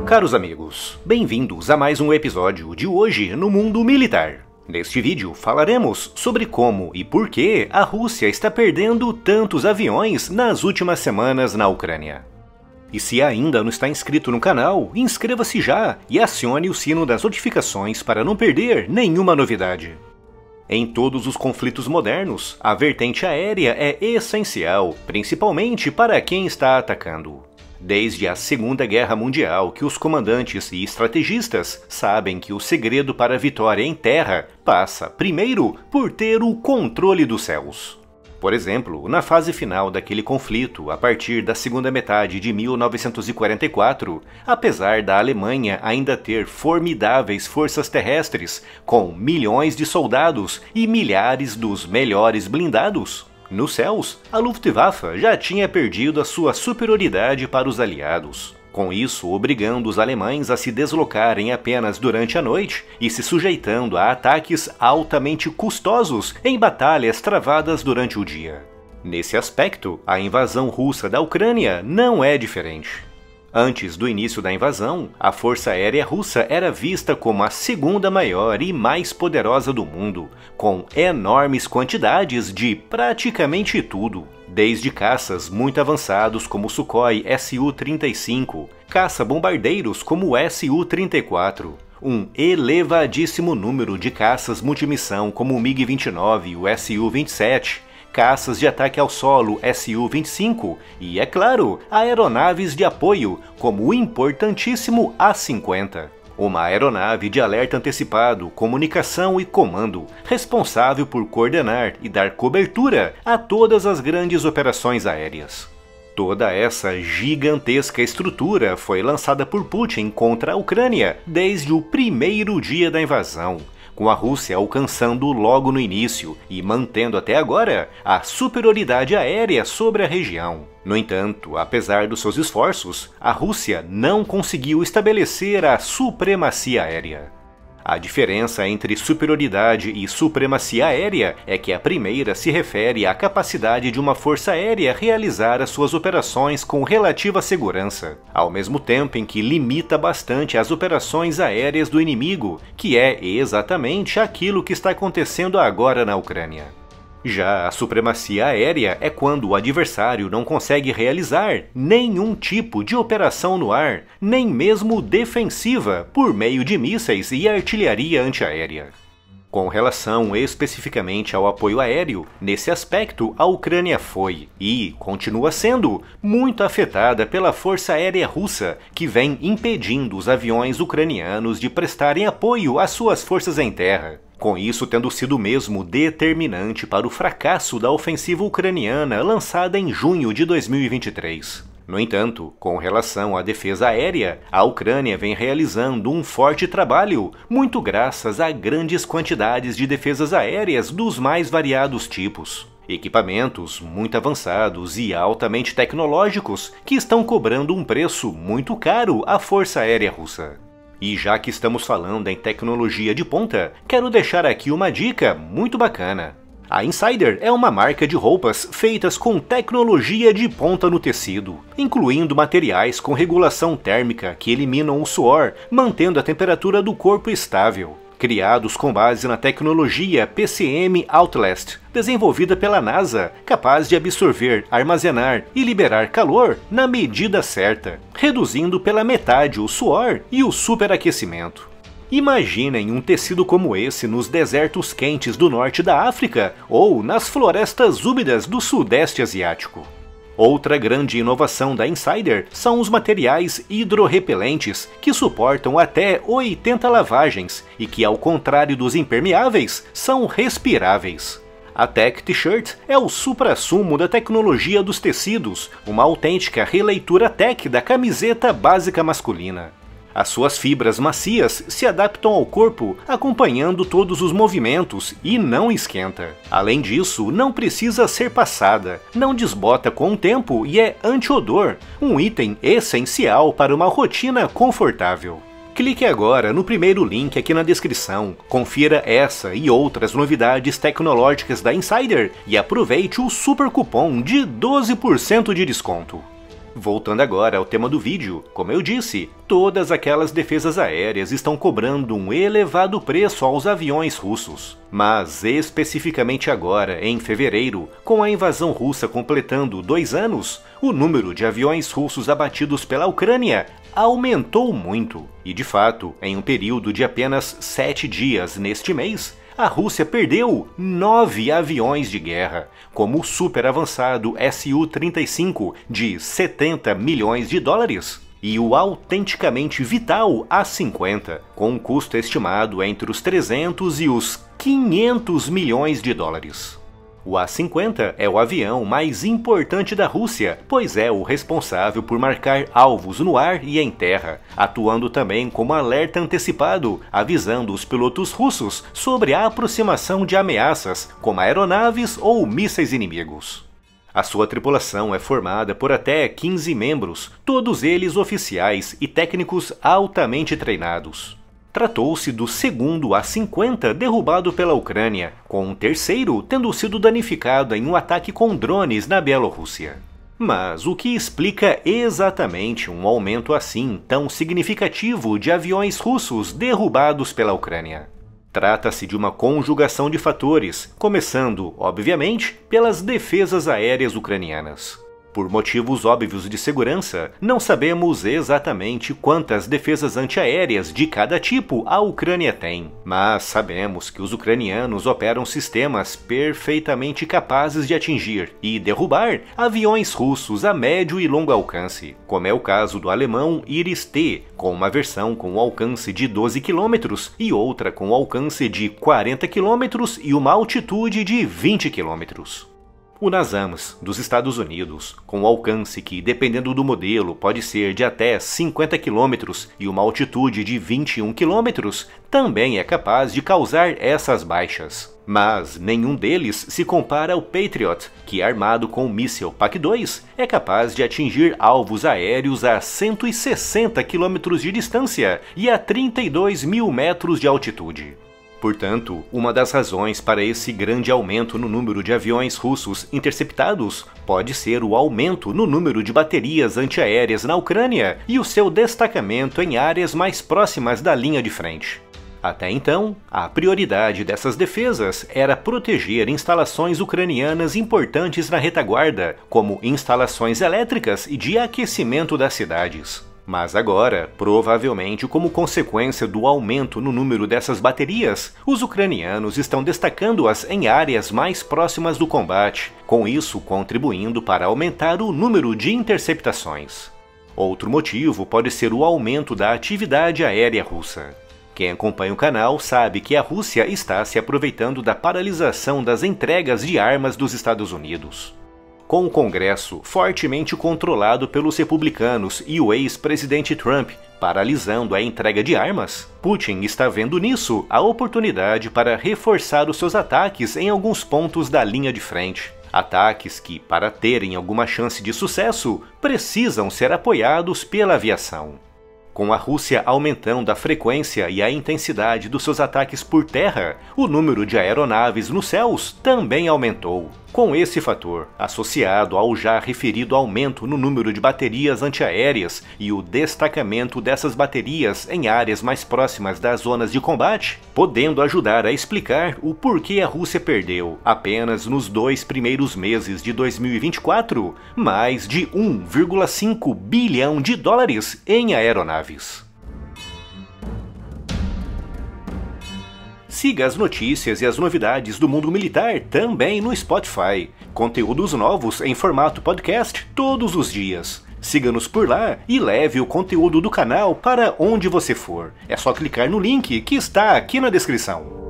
Caros amigos, bem-vindos a mais um episódio de Hoje no Mundo Militar. Neste vídeo falaremos sobre como e por que a Rússia está perdendo tantos aviões nas últimas semanas na Ucrânia. E se ainda não está inscrito no canal, inscreva-se já e acione o sino das notificações para não perder nenhuma novidade. Em todos os conflitos modernos, a vertente aérea é essencial, principalmente para quem está atacando. Desde a Segunda Guerra Mundial que os comandantes e estrategistas sabem que o segredo para a vitória em terra passa, primeiro, por ter o controle dos céus. Por exemplo, na fase final daquele conflito, a partir da segunda metade de 1944, apesar da Alemanha ainda ter formidáveis forças terrestres, com milhões de soldados e milhares dos melhores blindados, nos céus, a Luftwaffe já tinha perdido a sua superioridade para os aliados. Com isso, obrigando os alemães a se deslocarem apenas durante a noite e se sujeitando a ataques altamente custosos em batalhas travadas durante o dia. Nesse aspecto, a invasão russa da Ucrânia não é diferente. Antes do início da invasão, a Força Aérea Russa era vista como a segunda maior e mais poderosa do mundo, com enormes quantidades de praticamente tudo, desde caças muito avançados como o Sukhoi Su-35, caça-bombardeiros como o Su-34, um elevadíssimo número de caças multimissão como o MiG-29 e o Su-27, caças de ataque ao solo Su-25 e, é claro, aeronaves de apoio, como o importantíssimo A-50. Uma aeronave de alerta antecipado, comunicação e comando, responsável por coordenar e dar cobertura a todas as grandes operações aéreas. Toda essa gigantesca estrutura foi lançada por Putin contra a Ucrânia desde o primeiro dia da invasão, com a Rússia alcançando logo no início e mantendo até agora a superioridade aérea sobre a região. No entanto, apesar dos seus esforços, a Rússia não conseguiu estabelecer a supremacia aérea. A diferença entre superioridade e supremacia aérea é que a primeira se refere à capacidade de uma força aérea realizar as suas operações com relativa segurança, ao mesmo tempo em que limita bastante as operações aéreas do inimigo, que é exatamente aquilo que está acontecendo agora na Ucrânia. Já a supremacia aérea é quando o adversário não consegue realizar nenhum tipo de operação no ar, nem mesmo defensiva, por meio de mísseis e artilharia antiaérea. Com relação especificamente ao apoio aéreo, nesse aspecto a Ucrânia foi, e continua sendo, muito afetada pela Força Aérea Russa, que vem impedindo os aviões ucranianos de prestarem apoio às suas forças em terra. Com isso tendo sido mesmo determinante para o fracasso da ofensiva ucraniana lançada em junho de 2023. No entanto, com relação à defesa aérea, a Ucrânia vem realizando um forte trabalho, muito graças a grandes quantidades de defesas aéreas dos mais variados tipos. Equipamentos muito avançados e altamente tecnológicos que estão cobrando um preço muito caro à Força Aérea Russa. E já que estamos falando em tecnologia de ponta, quero deixar aqui uma dica muito bacana. A Insider é uma marca de roupas feitas com tecnologia de ponta no tecido, incluindo materiais com regulação térmica que eliminam o suor, mantendo a temperatura do corpo estável. Criados com base na tecnologia PCM Outlast, desenvolvida pela NASA, capaz de absorver, armazenar e liberar calor na medida certa, reduzindo pela metade o suor e o superaquecimento. Imaginem um tecido como esse nos desertos quentes do norte da África ou nas florestas úmidas do Sudeste Asiático. Outra grande inovação da Insider são os materiais hidrorrepelentes, que suportam até 80 lavagens e que, ao contrário dos impermeáveis, são respiráveis. A Tech T-Shirt é o suprassumo da tecnologia dos tecidos, uma autêntica releitura tech da camiseta básica masculina. As suas fibras macias se adaptam ao corpo, acompanhando todos os movimentos e não esquenta. Além disso, não precisa ser passada, não desbota com o tempo e é anti-odor, um item essencial para uma rotina confortável. Clique agora no primeiro link aqui na descrição, confira essa e outras novidades tecnológicas da Insider e aproveite o super cupom de 12% de desconto. Voltando agora ao tema do vídeo, como eu disse, todas aquelas defesas aéreas estão cobrando um elevado preço aos aviões russos. Mas especificamente agora, em fevereiro, com a invasão russa completando 2 anos, o número de aviões russos abatidos pela Ucrânia aumentou muito. E de fato, em um período de apenas 7 dias neste mês, a Rússia perdeu 9 aviões de guerra, como o super avançado Su-35 de 70 milhões de dólares e o autenticamente vital A-50, com um custo estimado entre os 300 e os 500 milhões de dólares. O A-50 é o avião mais importante da Rússia, pois é o responsável por marcar alvos no ar e em terra, atuando também como alerta antecipado, avisando os pilotos russos sobre a aproximação de ameaças, como aeronaves ou mísseis inimigos. A sua tripulação é formada por até 15 membros, todos eles oficiais e técnicos altamente treinados. Tratou-se do segundo A-50 derrubado pela Ucrânia, com um terceiro tendo sido danificado em um ataque com drones na Bielorrússia. Mas o que explica exatamente um aumento assim tão significativo de aviões russos derrubados pela Ucrânia? Trata-se de uma conjugação de fatores, começando, obviamente, pelas defesas aéreas ucranianas. Por motivos óbvios de segurança, não sabemos exatamente quantas defesas antiaéreas de cada tipo a Ucrânia tem, mas sabemos que os ucranianos operam sistemas perfeitamente capazes de atingir e derrubar aviões russos a médio e longo alcance, como é o caso do alemão Iris-T, com uma versão com alcance de 12 km e outra com alcance de 40 km e uma altitude de 20 km. O NASAMS, dos Estados Unidos, com alcance que, dependendo do modelo, pode ser de até 50 km e uma altitude de 21 km, também é capaz de causar essas baixas. Mas nenhum deles se compara ao Patriot, que, armado com o míssil PAC-2, é capaz de atingir alvos aéreos a 160 km de distância e a 32 mil metros de altitude. Portanto, uma das razões para esse grande aumento no número de aviões russos interceptados pode ser o aumento no número de baterias antiaéreas na Ucrânia e o seu destacamento em áreas mais próximas da linha de frente. Até então, a prioridade dessas defesas era proteger instalações ucranianas importantes na retaguarda, como instalações elétricas e de aquecimento das cidades. Mas agora, provavelmente como consequência do aumento no número dessas baterias, os ucranianos estão destacando-as em áreas mais próximas do combate, com isso contribuindo para aumentar o número de interceptações. Outro motivo pode ser o aumento da atividade aérea russa. Quem acompanha o canal sabe que a Rússia está se aproveitando da paralisação das entregas de armas dos Estados Unidos. Com o Congresso fortemente controlado pelos republicanos e o ex-presidente Trump paralisando a entrega de armas, Putin está vendo nisso a oportunidade para reforçar os seus ataques em alguns pontos da linha de frente. Ataques que, para terem alguma chance de sucesso, precisam ser apoiados pela aviação. Com a Rússia aumentando a frequência e a intensidade dos seus ataques por terra, o número de aeronaves nos céus também aumentou. Com esse fator, associado ao já referido aumento no número de baterias antiaéreas e o destacamento dessas baterias em áreas mais próximas das zonas de combate, podendo ajudar a explicar o porquê a Rússia perdeu, apenas nos 2 primeiros meses de 2024, mais de 1,5 bilhão de dólares em aeronaves. Siga as notícias e as novidades do mundo militar também no Spotify. Conteúdos novos em formato podcast todos os dias. Siga-nos por lá e leve o conteúdo do canal para onde você for. É só clicar no link que está aqui na descrição.